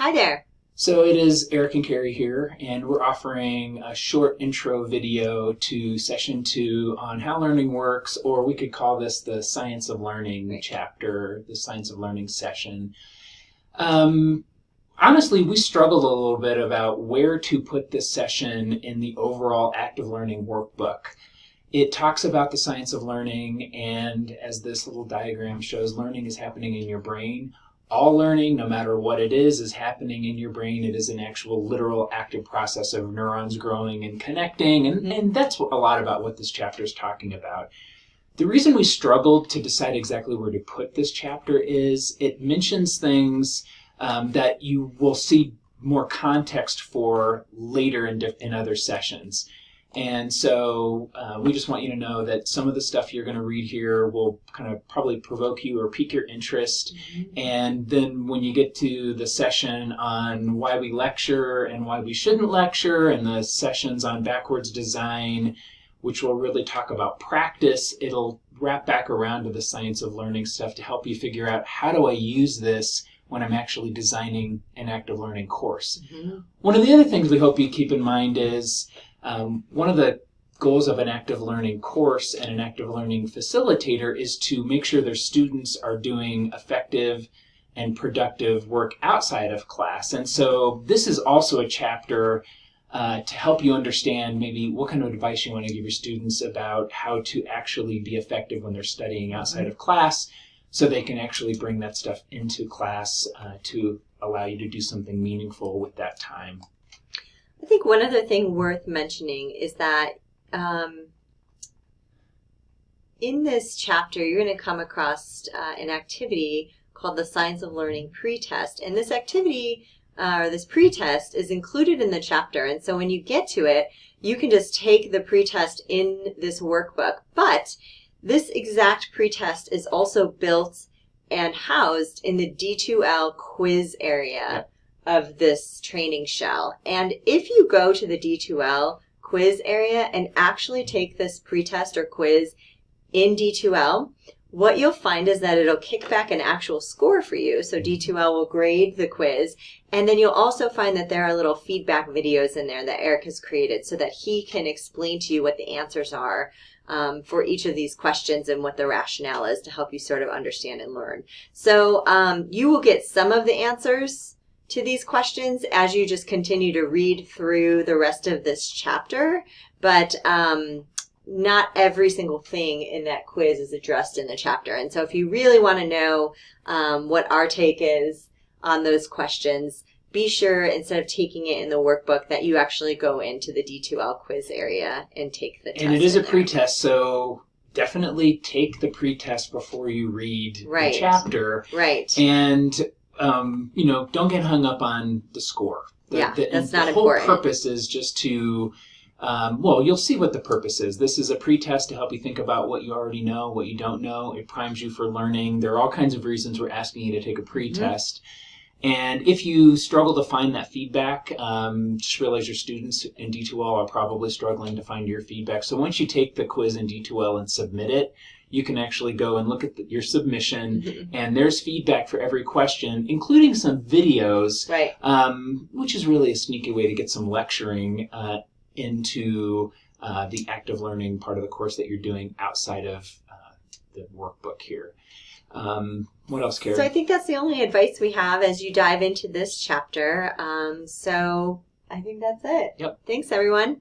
Hi there. So it is Eric and Carrie here, and we're offering a short intro video to session 2 on how learning works, or we could call this the Science of Learning chapter, the Science of Learning session. Honestly, we struggled a little bit about where to put this session in the overall active learning workbook. It talks about the science of learning, and as this little diagram shows, learning is happening in your brain. All learning, no matter what it is happening in your brain. It is an actual literal active process of neurons growing and connecting, and that's a lot about what this chapter is talking about. The reason we struggled to decide exactly where to put this chapter is it mentions things that you will see more context for later in other sessions. And so we just want you to know that some of the stuff you're going to read here will kind of probably provoke you or pique your interest. And then when you get to the session on why we lecture and why we shouldn't lecture, and the sessions on backwards design, which will really talk about practice, it'll wrap back around to the science of learning stuff to help you figure out, how do I use this when I'm actually designing an active learning course? One of the other things we hope you keep in mind is one of the goals of an active learning course and an active learning facilitator is to make sure their students are doing effective and productive work outside of class. And so this is also a chapter to help you understand maybe what kind of advice you want to give your students about how to actually be effective when they're studying outside of class, so they can actually bring that stuff into class to allow you to do something meaningful with that time. I think one other thing worth mentioning is that in this chapter, you're going to come across an activity called the Science of Learning pretest. And this activity, or this pretest, is included in the chapter. And so when you get to it, you can just take the pretest in this workbook. But this exact pretest is also built and housed in the D2L quiz area of this training shell. And if you go to the D2L quiz area and actually take this pretest or quiz in D2L, what you'll find is that it'll kick back an actual score for you. So D2L will grade the quiz, and then you'll also find that there are little feedback videos in there that Eric has created so that he can explain to you what the answers are for each of these questions and what the rationale is to help you sort of understand and learn. So you will get some of the answers to these questions as you just continue to read through the rest of this chapter, but not every single thing in that quiz is addressed in the chapter. And so if you really want to know what our take is on those questions, be sure, instead of taking it in the workbook, that you actually go into the D2L quiz area and take the test. And it is a pretest, so definitely take the pretest before you read the chapter. Right. And don't get hung up on the score. That's not important. The whole purpose is just to, you'll see what the purpose is. This is a pretest to help you think about what you already know, what you don't know. It primes you for learning. There are all kinds of reasons we're asking you to take a pretest. And if you struggle to find that feedback, just realize your students in D2L are probably struggling to find your feedback. So once you take the quiz in D2L and submit it, you can actually go and look at your submission, and there's feedback for every question, including some videos, which is really a sneaky way to get some lecturing into the active learning part of the course that you're doing outside of the workbook here. What else, Carrie? So I think that's the only advice we have as you dive into this chapter. So I think that's it. Yep. Thanks, everyone.